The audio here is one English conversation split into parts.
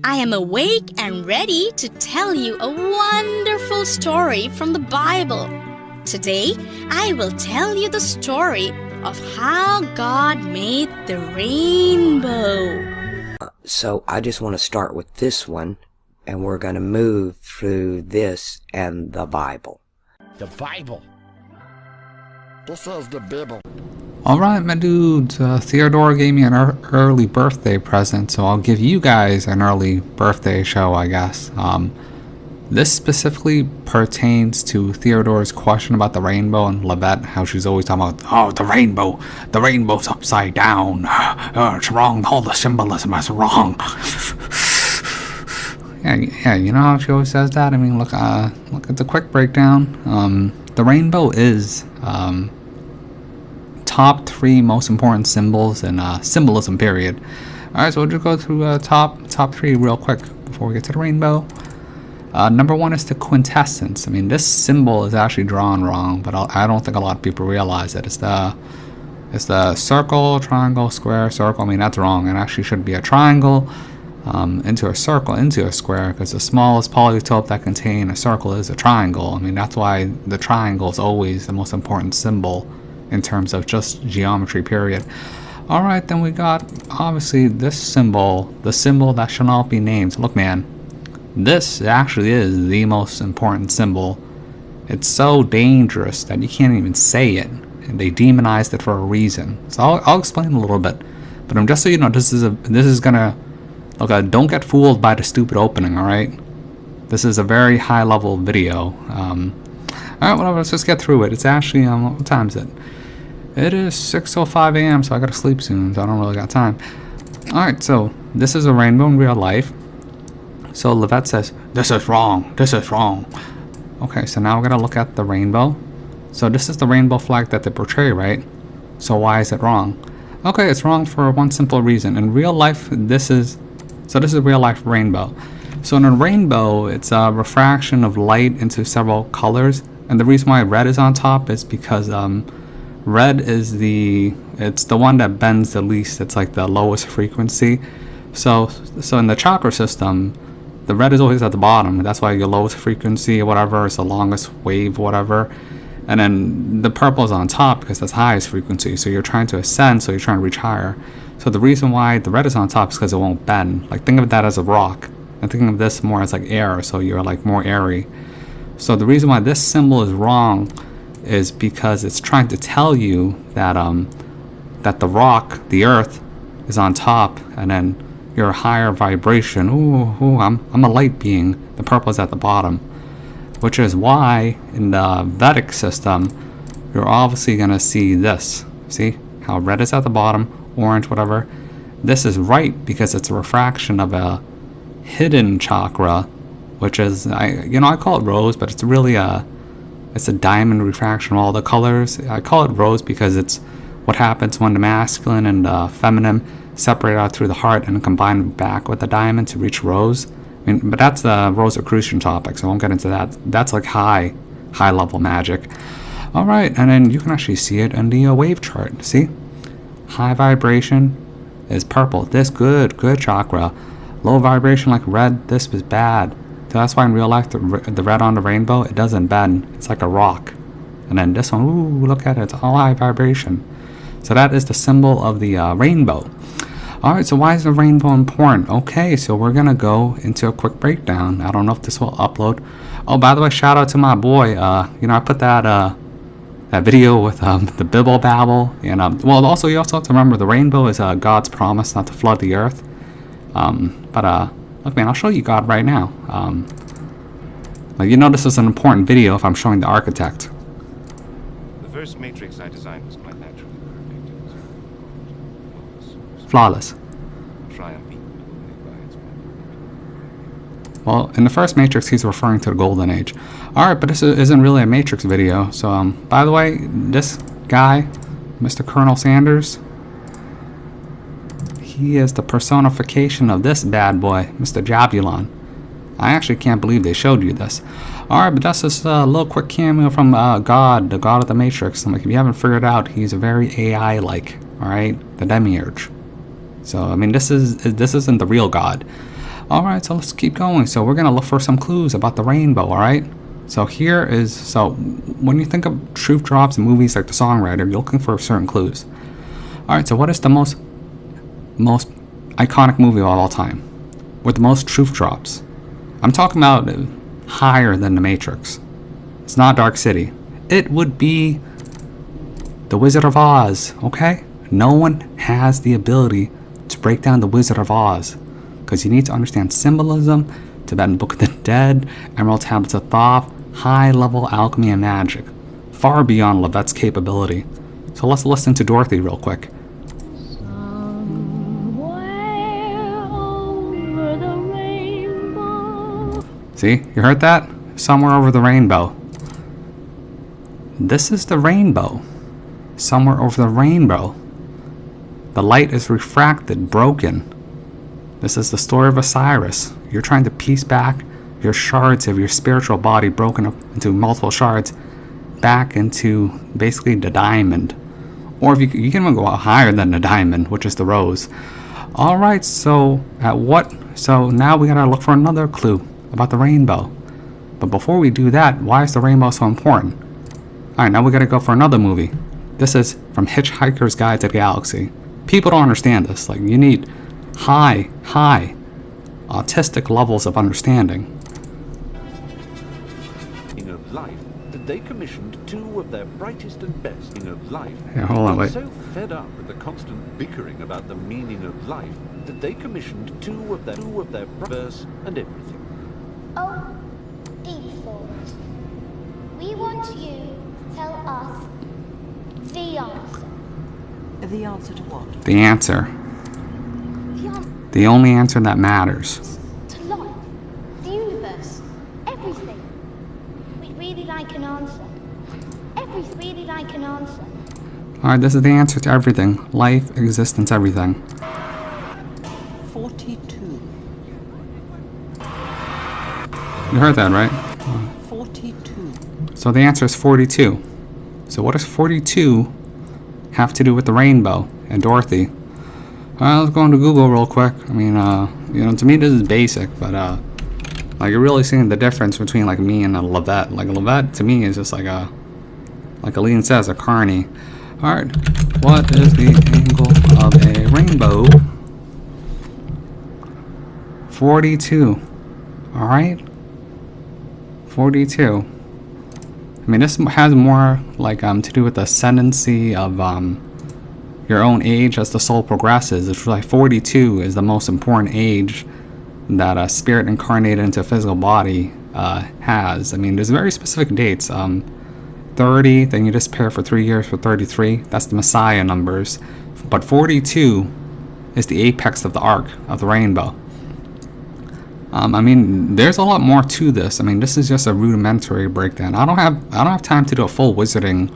I am awake and ready to tell you a wonderful story from the Bible. Today, I will tell you the story of how God made the rainbow. So I just want to start with this one, and we're going to move through this and the Bible. The Bible. This is the Bible. Alright, my dudes, Theodore gave me an early birthday present, so I'll give you guys an early birthday show, I guess. This specifically pertains to Theodore's question about the rainbow and Livette, how she's always talking about, oh, the rainbow's upside down. It's wrong, all the symbolism is wrong. yeah, you know how she always says that? I mean, look at the quick breakdown. The rainbow is top 3 most important symbols in symbolism, period. Alright, so we'll just go through top 3 real quick before we get to the rainbow. Number 1 is the quintessence. I mean, this symbol is actually drawn wrong, but I don't think a lot of people realize it. It's the circle, triangle, square, circle. I mean, that's wrong. It actually should be a triangle into a circle, into a square, because the smallest polytope that contain a circle is a triangle. I mean, that's why the triangle is always the most important symbol in terms of just geometry, period. Alright, then we got, obviously, this symbol, the symbol that shall not be named. Look, man, this actually is the most important symbol. It's so dangerous that you can't even say it, and they demonized it for a reason. So I'll explain a little bit, but just so you know, this is gonna look. Don't get fooled by the stupid opening. All right, this is a very high level video. All right, whatever. Let's just get through it. It's actually what time is it? It is 6:05 a.m. So I gotta sleep soon. So I don't really got time. All right, so this is a rainbow in real life. So Livette says, this is wrong, this is wrong. Okay, so now we're going to look at the rainbow. So this is the rainbow flag that they portray, right? So why is it wrong? Okay, it's wrong for one simple reason. In real life, this is a real life rainbow. So in a rainbow, it's a refraction of light into several colors. And the reason why red is on top is because red is it's the one that bends the least. It's like the lowest frequency. So in the chakra system, the red is always at the bottom. That's why your lowest frequency or whatever is the longest wave, whatever. And then the purple is on top because that's highest frequency. So you're trying to ascend, so you're trying to reach higher. So the reason why the red is on top is because it won't bend. Like, think of that as a rock. And think of this more as like air, so you're like more airy. So the reason why this symbol is wrong is because it's trying to tell you that that the rock, the earth, is on top, and then your higher vibration. I'm a light being. The purple is at the bottom, which is why in the Vedic system, you're obviously gonna see this. See how red is at the bottom, orange, whatever. This is right because it's a refraction of a hidden chakra, which is I call it rose, but it's really it's a diamond refraction of all the colors. I call it rose because it's what happens when the masculine and the feminine separate out through the heart and combine back with the diamond to reach rose. I mean, but that's a Rosicrucian topic, so I won't get into that. That's like high level magic. All right, and then you can actually see it in the wave chart. See, high vibration is purple. This good chakra. Low vibration like red. This was bad. So that's why in real life the red on the rainbow, it doesn't bend. It's like a rock. And then this one, ooh, look at it. It's all high vibration. So that is the symbol of the rainbow. Alright, so why is the rainbow important? Okay, so we're going to go into a quick breakdown. I don't know if this will upload. Oh, by the way, shout out to my boy. I put that video with the Bibble Babble. And, well, also, you also have to remember the rainbow is God's promise not to flood the earth. Look, man, I'll show you God right now. This is an important video if I'm showing the architect. The first matrix I designed was quite naturally perfect. Flawless. Well, in the first Matrix, he's referring to the Golden Age. Alright, but this isn't really a Matrix video. So, by the way, this guy, Mr. Colonel Sanders, he is the personification of this bad boy, Mr. Jabulon. I actually can't believe they showed you this. Alright, but that's just a little quick cameo from God, the God of the Matrix. Like, if you haven't figured out, he's very AI-like. Alright? The Demiurge. So, I mean, this isn't the real God. Alright, so let's keep going. So we're gonna look for some clues about the rainbow, alright? So here is, so when you think of truth drops in movies like The Songwriter, you're looking for certain clues. Alright, so what is the most iconic movie of all time with the most truth drops? I'm talking about higher than The Matrix. It's not Dark City. It would be The Wizard of Oz, okay? No one has the ability to break down The Wizard of Oz because you need to understand symbolism, Tibetan Book of the Dead, Emerald Tablets of Thoth, high-level alchemy and magic, far beyond Levette's capability. So let's listen to Dorothy real quick. See, you heard that? Somewhere over the rainbow. This is the rainbow. Somewhere over the rainbow. The light is refracted, broken. This is the story of Osiris. You're trying to piece back your shards of your spiritual body, broken up into multiple shards, back into basically the diamond. Or if you can even go higher than the diamond, which is the rose. Alright, so so now we gotta look for another clue about the rainbow. But before we do that, why is the rainbow so important? Alright, now we gotta go for another movie. This is from Hitchhiker's Guide to the Galaxy. People don't understand this. Like, you need high autistic levels of understanding. Of life that they commissioned 2 of their brightest and best of life. Yeah, hold on, wait. So fed up with the constant bickering about the meaning of life that they commissioned 2 of their verse and everything. Oh, deep thoughts. We want you to tell us the answer. The answer to what? The answer. The only answer that matters. To life, the universe, everything. We'd really like an answer. Really like an answer. Alright, this is the answer to everything. Life, existence, everything. 42. You heard that, right? 42. So the answer is 42. So what does 42 have to do with the rainbow and Dorothy? Let's go into Google real quick. I mean, you know, to me this is basic, but like you're really seeing the difference between like me and a Levette. Like a Levette to me is just like Aline says, a carny. Alright, what is the angle of a rainbow? 42. Alright? 42. I mean, this has more like to do with the ascendancy of your own age as the soul progresses. It's like 42 is the most important age that a spirit incarnated into a physical body has. I mean, there's very specific dates. 30, then you just pair for 3 years for 33. That's the Messiah numbers. But 42 is the apex of the arc of the rainbow. I mean, there's a lot more to this. I mean, this is just a rudimentary breakdown. I don't have time to do a full wizarding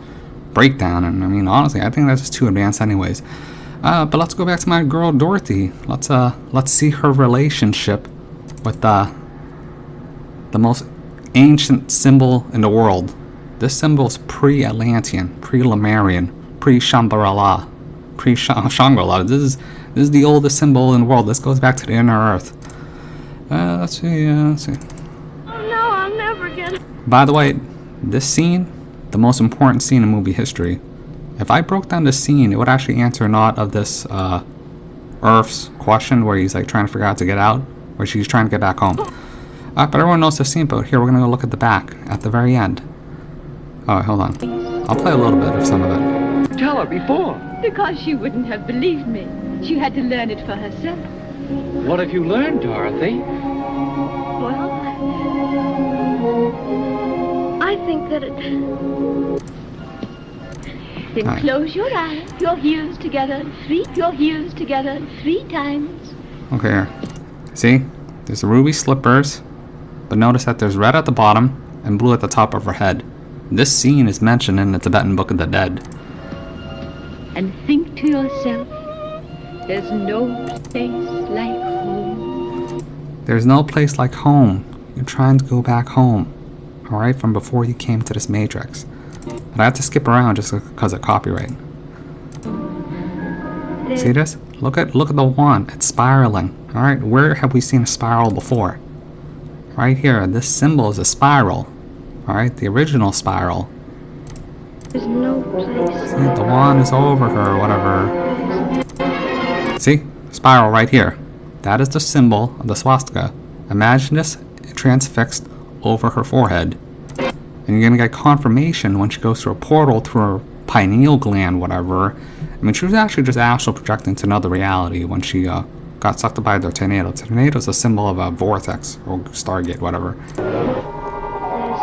breakdown, and I mean, honestly, I think that's just too advanced anyways. But let's go back to my girl Dorothy. Let's see her relationship with the most ancient symbol in the world. This symbol is pre-Atlantean, pre-Lemurian, pre-Shambhala, pre-Shangri-La. This is the oldest symbol in the world. This goes back to the inner Earth. Let's see. Oh no, I'll never get it. By the way, this scene, the most important scene in movie history. If I broke down this scene, it would actually answer not of this Earth's question where he's like trying to figure out how to get out, where she's trying to get back home. But everyone knows the scene. But here we're gonna go look at the back at the very end. Oh, hold on. I'll play a little bit of some of it. Tell her before. Because she wouldn't have believed me. She had to learn it for herself. What have you learned, Dorothy? Well, I think that it... Then close your eyes, your heels together, your heels together 3 times. Okay, here. See? There's the ruby slippers, but notice that there's red at the bottom and blue at the top of her head. This scene is mentioned in the Tibetan Book of the Dead. And think to yourself, there's no place like home. There's no place like home. You're trying to go back home, alright, from before you came to this matrix. But I have to skip around just because of copyright. See this? Look at the wand. It's spiraling. All right, where have we seen a spiral before? Right here. This symbol is a spiral. All right, the original spiral. There's no place. See, the wand is over her or whatever. See? Spiral right here. That is the symbol of the swastika. Imagine this transfixed over her forehead. And you're going to get confirmation when she goes through a portal through her pineal gland, whatever. I mean, she was actually just astral projecting to another reality when she got sucked up by the tornado. The tornado is a symbol of a vortex or Stargate, whatever. There's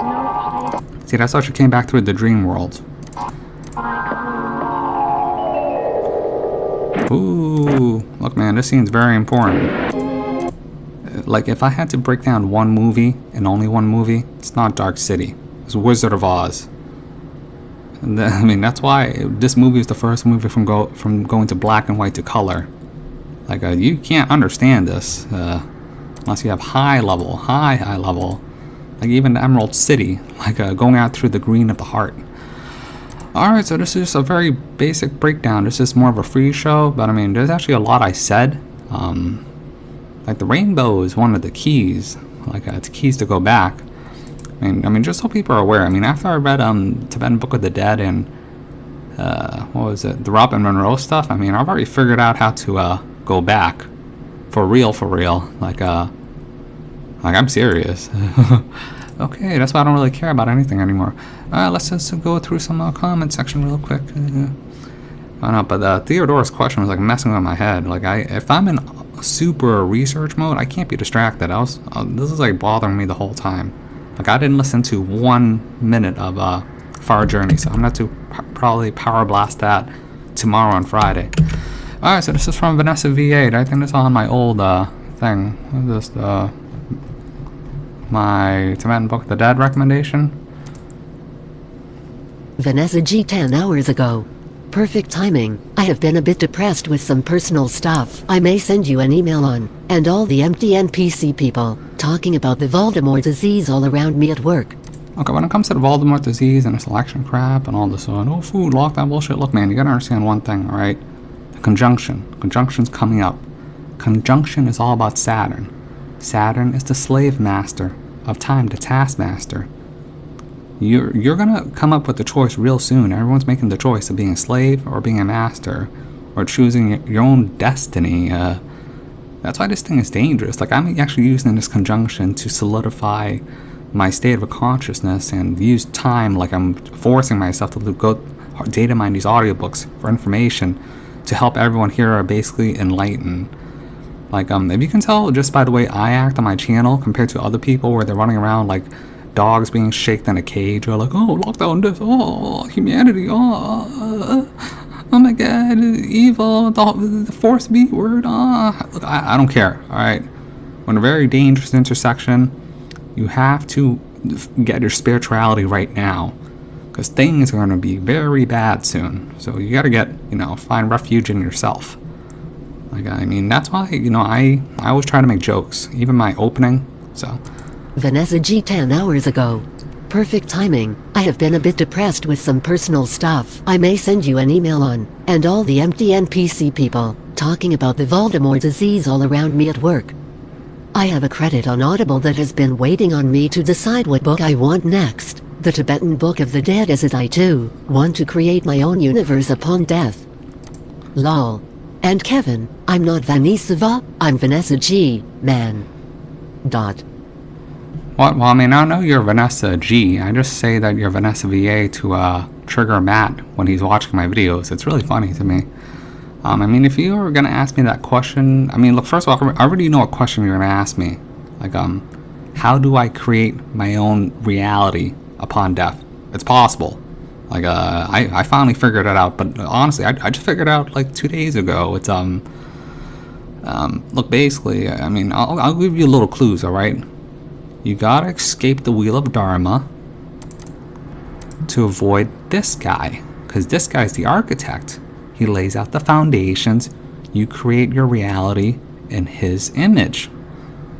no place. See, that's how she came back through the dream world. Ooh, look, man, this scene's very important. Like, if I had to break down one movie, and only one movie, it's not Dark City. It's Wizard of Oz. And I mean, that's why this movie is the first movie from going to black and white to color. Like, you can't understand this unless you have high level, like even the Emerald City, like going out through the green of the heart. Alright, so this is just a very basic breakdown. This is more of a free show, but I mean, there's actually a lot I said. Like the rainbow is one of the keys, like it's keys to go back. I mean, just so people are aware. I mean, after I read Tibetan Book of the Dead and what was it, the Robin Monroe stuff. I mean, I've already figured out how to go back, for real. Like I'm serious. Okay, that's why I don't really care about anything anymore. Let's just go through some comment section real quick. I know, but Theodore's question was like messing with my head. Like, if I'm in super research mode, I can't be distracted. This is like bothering me the whole time. Like, I didn't listen to 1 minute of Far Journey, so I'm going to probably power blast that tomorrow on Friday. Alright, so this is from Vanessa V8. I think this is on my old thing. What is this? My Tibetan Book of the Dead recommendation. Vanessa G 10 hours ago. Perfect timing. I have been a bit depressed with some personal stuff I may send you an email on, and all the empty NPC people talking about the Voldemort disease all around me at work. Okay, when it comes to the Voldemort disease and the selection crap and all this no food, lockdown bullshit, look, man, you gotta understand one thing, alright? The conjunction. Conjunction's coming up. Conjunction is all about Saturn. Saturn is the slave master of time, the taskmaster. You're gonna come up with the choice real soon. Everyone's making the choice of being a slave or being a master, or choosing your own destiny. That's why this thing is dangerous. Like, I'm actually using this conjunction to solidify my state of consciousness and use time. Like, I'm forcing myself to go data mine these audiobooks for information to help everyone here basically enlighten. Like, if you can tell just by the way I act on my channel compared to other people where they're running around like dogs being shaken in a cage, or like, oh, lockdown this, oh, humanity, oh my god, evil, the force B word, Look, I don't care, alright? We're in a very dangerous intersection. You have to get your spirituality right now, because things are going to be very bad soon. So you got to find refuge in yourself. Like, I mean, that's why, I always try to make jokes, even my opening, so. Vanessa G 10 hours ago. Perfect timing. I have been a bit depressed with some personal stuff I may send you an email on, and all the empty NPC people talking about the Voldemort disease all around me at work. I have a credit on Audible that has been waiting on me to decide what book I want next. The Tibetan Book of the Dead, as I too want to create my own universe upon death. Lol. And Kevin, I'm not Vanessa, I'm Vanessa G, man. Dot. What? Well, I mean, I know you're Vanessa G. I just say that you're Vanessa VA to trigger Matt when he's watching my videos. It's really funny to me. I mean, if you were going to ask me that question, I mean, look, first of all, I already know what question you're going to ask me. Like, how do I create my own reality upon death? It's possible. Like, I finally figured it out, but honestly, I just figured it out like 2 days ago. It's, look, basically, I mean, I'll give you little clues, alright? You gotta escape the Wheel of Dharma to avoid this guy, because this guy's the architect. He lays out the foundations. You create your reality in his image.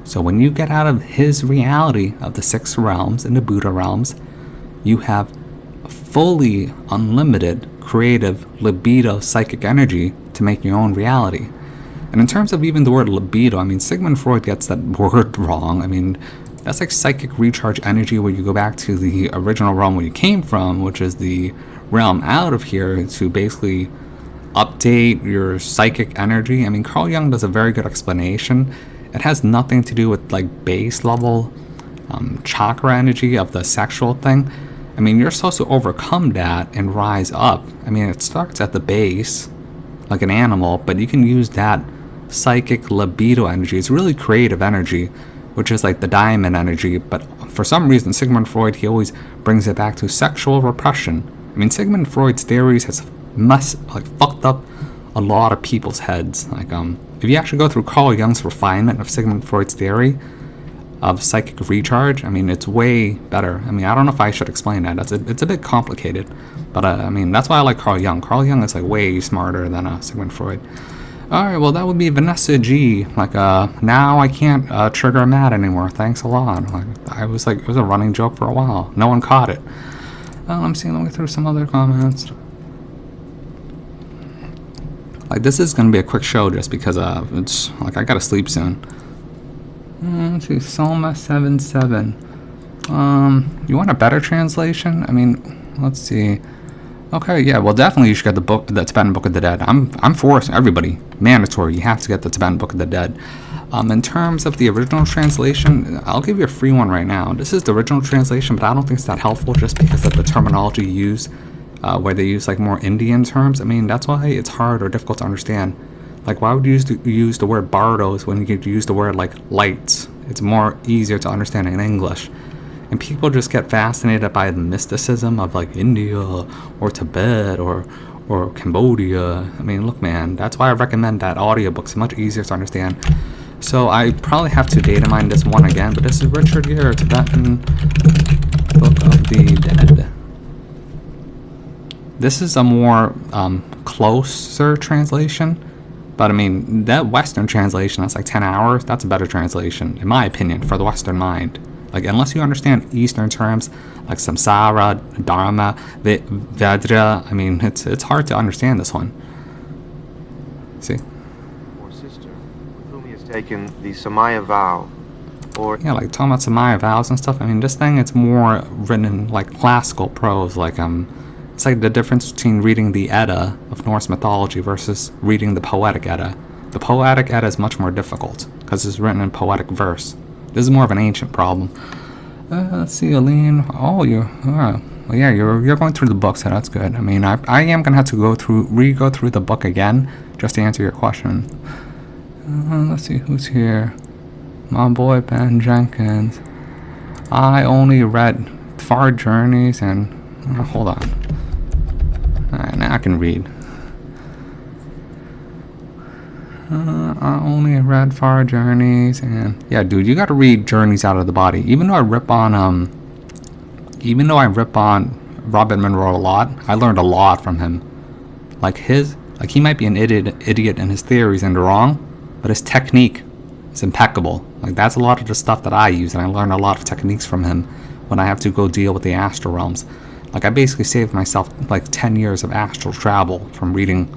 So when you get out of his reality of the 6 realms and the Buddha realms, you have fully unlimited creative, libido, psychic energy to make your own reality. And in terms of even the word libido, I mean, Sigmund Freud gets that word wrong. I mean, that's like psychic recharge energy, where you go back to the original realm where you came from, which is the realm out of here, to basically update your psychic energy. I mean, Carl Jung does a very good explanation. It has nothing to do with like base level chakra energy of the sexual thing. I mean, you're supposed to overcome that and rise up. I mean, it starts at the base like an animal, but you can use that psychic libido energy. It's really creative energy, which is like the diamond energy. But for some reason, Sigmund Freud, he always brings it back to sexual repression. I mean, Sigmund Freud's theories has fucked up a lot of people's heads. Like, if you actually go through Carl Jung's refinement of Sigmund Freud's theory of psychic recharge, I mean, it's way better. I mean, I don't know if I should explain that. It's a bit complicated, but I mean, that's why I like Carl Jung. Carl Jung is like way smarter than Sigmund Freud. All right, well, that would be Vanessa G. Like, now I can't trigger Matt anymore. Thanks a lot. Like, it was a running joke for a while. No one caught it. Let me see. Let me go through some other comments. Like, this is gonna be a quick show just because it's like I gotta sleep soon. Let's see, Soma77. You want a better translation? I mean, let's see. Okay, yeah, well, definitely you should get the Tibetan Book of the Dead. I'm for everybody, mandatory. You have to get the Tibetan Book of the Dead. In terms of the original translation, I'll give you a free one right now. This is the original translation, but I don't think it's that helpful just because of the terminology used, where they use like more Indian terms. I mean, that's why it's hard or difficult to understand. Like, why would you use the word bardos when you could use the word like lights? It's more easier to understand in English. And people just get fascinated by the mysticism of like India or Tibet or Cambodia. I mean, look, man, that's why I recommend that audiobook. It's much easier to understand. So I probably have to data mine this one again, but this is Richard Gere, Tibetan Book of the Dead. This is a more closer translation. But I mean, that Western translation, that's like 10 hours, that's a better translation, in my opinion, for the Western mind. Like, unless you understand Eastern terms, like samsara, dharma, vedra, I mean, it's hard to understand this one. See? Or sister, with whom he has taken the Samaya vow, or... Yeah, like, talking about Samaya vows and stuff, I mean, this thing, it's more written in, like, classical prose, like, it's like the difference between reading the Edda of Norse mythology versus reading the Poetic Edda. The Poetic Edda is much more difficult because it's written in poetic verse. This is more of an ancient problem. Let's see, Aline. Oh, well, yeah, you're going through the book, so that's good. I mean, I am gonna have to re-go through the book again just to answer your question. Let's see who's here. My boy Ben Jenkins. I only read Far Journeys and hold on. Alright, now I can read. I only read Far Journeys, and yeah, dude, you gotta read Journeys Out of the Body. Even though I rip on Robin Monroe a lot, I learned a lot from him. Like he might be an idiot in his theories and wrong, but his technique is impeccable. Like, that's a lot of the stuff that I use, and I learn a lot of techniques from him when I have to go deal with the astral realms. Like, I basically saved myself like 10 years of astral travel from reading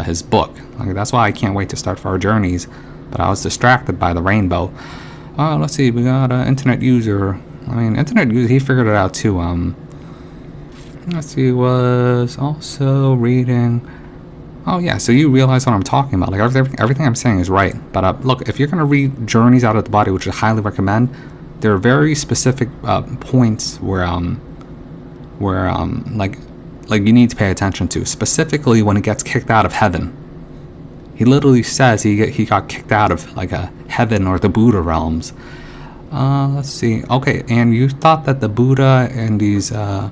his book. Like, that's why I can't wait to start Far Journeys, but I was distracted by the rainbow. Let's see, we got an internet user. I mean, internet user, he figured it out too. Let's see, was also reading. Oh yeah, so you realize what I'm talking about. Like, everything I'm saying is right. But look, if you're gonna read Journeys Out of the Body, which I highly recommend, there are very specific points where like you need to pay attention to, specifically when he gets kicked out of heaven. He literally says he got kicked out of like a heaven or the Buddha realms. Let's see. Okay, and you thought that the Buddha and these what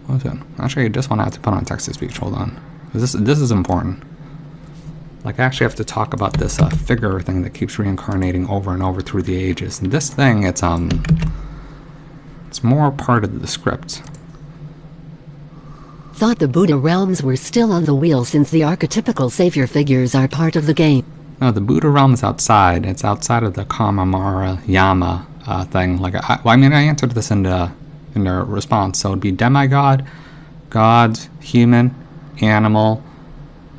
was it? Actually, this one I have to put on text to speech. Hold on, this is important. Like, I actually have to talk about this figure thing that keeps reincarnating over and over through the ages. And this thing, it's more part of the script. Thought the Buddha realms were still on the wheel since the archetypical savior figures are part of the game. No, the Buddha realm is outside. It's outside of the Karma, Mara, Yama thing. Like, I answered this in the response. So it'd be demigod, gods, human, animal,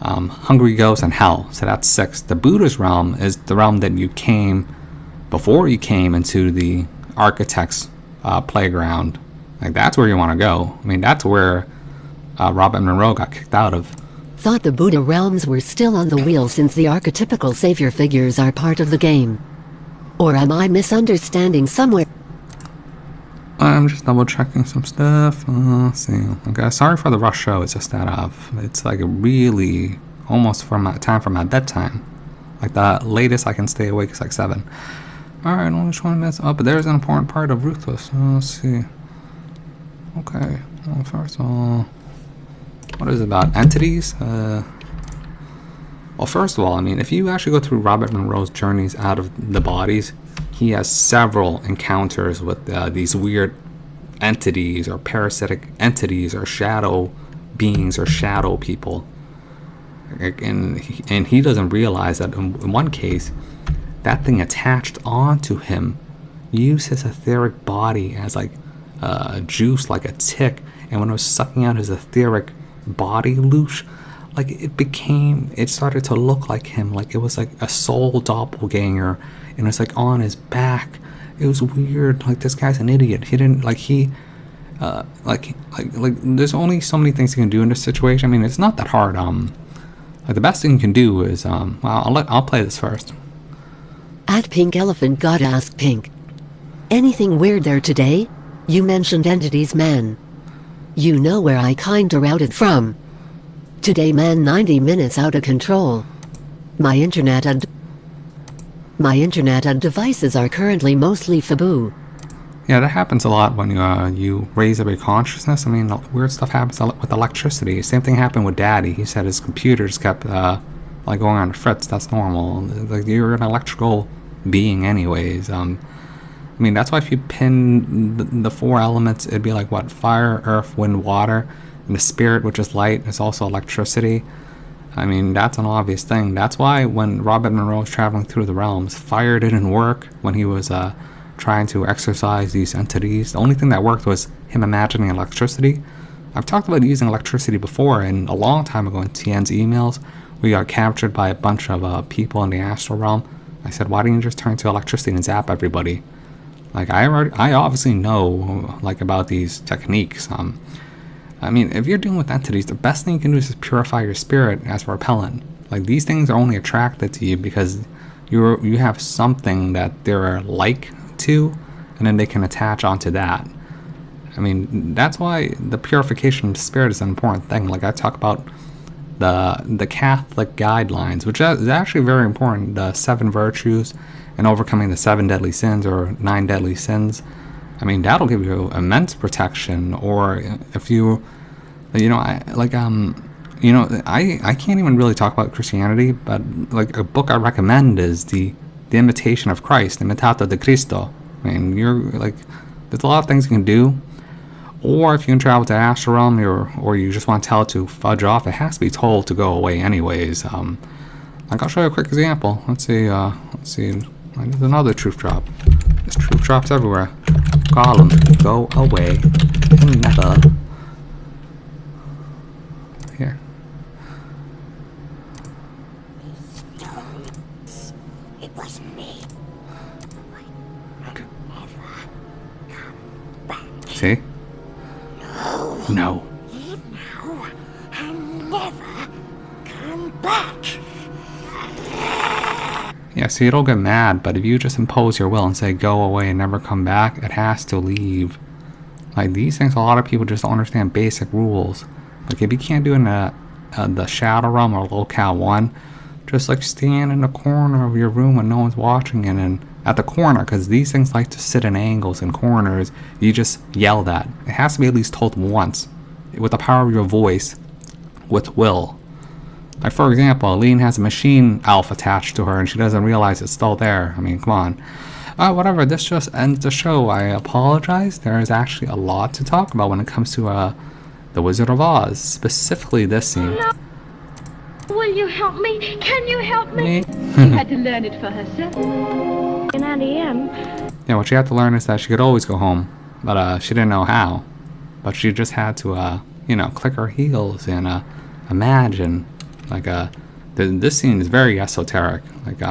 hungry ghost, and hell. So that's 6. The Buddha's realm is the realm that you came before you came into the architect's playground. Like, that's where you want to go. I mean, that's where Robert Monroe got kicked out of. Thought the Buddha realms were still on the wheel since the archetypical savior figures are part of the game. Or am I misunderstanding somewhere? I'm just double checking some stuff. Let's see. Okay, sorry for the rush show. It's just that it's like really almost for my time for my bedtime. Like the latest I can stay awake is like 7. All right, only 20 minutes. Oh, but there's an important part of Ruthless. Let's see. Okay. Well, first of all, what is it about? Entities? Well, first of all, I mean, if you actually go through Robert Monroe's journeys out of the bodies, he has several encounters with these weird entities or parasitic entities or shadow beings or shadow people. And he doesn't realize that in one case, that thing attached onto him used his etheric body as like juice, like a tick. And when it was sucking out his etheric body loosh, like it started to look like him, like it was like a soul doppelganger, and it's like on his back. It was weird. Like, this guy's an idiot. He didn't like there's only so many things you can do in this situation. I mean, it's not that hard. Like, the best thing you can do is well, I'll play this first. At Pink Elephant God asked Pink, anything weird there today? You mentioned entities, man. You know where I kinda routed from. Today, man, 90 minutes out of control. My internet and devices are currently mostly Fabu. Yeah, that happens a lot when you raise up your consciousness. I mean, weird stuff happens with electricity. Same thing happened with Daddy. He said his computers kept like going on fritz. That's normal. Like, you're an electrical being anyways. I mean, that's why if you pin the 4 elements, it'd be like what? Fire, earth, wind, water. And the spirit, which is light, is also electricity. I mean, that's an obvious thing. That's why when Robert Monroe was traveling through the realms, fire didn't work when he was trying to exorcise these entities. The only thing that worked was him imagining electricity. I've talked about using electricity before, and a long time ago in Tien's emails, we got captured by a bunch of people in the astral realm. I said, why don't you just turn to electricity and zap everybody? Like, I obviously know like about these techniques. I mean, if you're dealing with entities, the best thing you can do is just purify your spirit as repellent. Like, these things are only attracted to you because you have something that they're like to, and then they can attach onto that. I mean, that's why the purification of spirit is an important thing. Like, I talk about the Catholic guidelines, which is actually very important. The 7 virtues and overcoming the 7 deadly sins or 9 deadly sins. I mean, that'll give you immense protection. Or if you I can't even really talk about Christianity, but like a book I recommend is the Imitation of Christ, Imitato de Cristo. I mean, you're like, there's a lot of things you can do. Or if you can travel to astral realm, or you just want to tell it to fudge off, it has to be told to go away anyways. Like, I'll show you a quick example. Let's see. There's another truth drop. There's truth drops everywhere. Gollum, go away and never. Here. It was me. Okay. See? No. Leave now and never come back. Yeah, see, it'll get mad, but if you just impose your will and say go away and never come back, it has to leave. Like, these things, a lot of people just don't understand basic rules. Like, if you can't do it in the shadow realm or locale 1, just like stand in the corner of your room when no one's watching, and then at the corner, because these things like to sit in angles and corners, you just yell that. It has to be at least told once, with the power of your voice, with will. Like, for example, Aline has a machine elf attached to her and she doesn't realize it's still there. I mean, come on. Whatever, this just ends the show. I apologize. There is actually a lot to talk about when it comes to The Wizard of Oz, specifically this scene. No. Will you help me? Can you help me? She had to learn it for herself. And Auntie M. Yeah, what she had to learn is that she could always go home, but she didn't know how. But she just had to, click her heels and imagine, like this scene is very esoteric. Like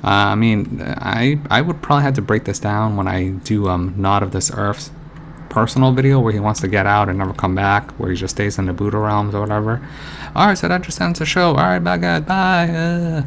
I mean, I would probably have to break this down when I do Not of This Earth's personal video where he wants to get out and never come back, where he just stays in the Buddha realms or whatever. Alright, so that just ends the show. Alright, bye guys, bye.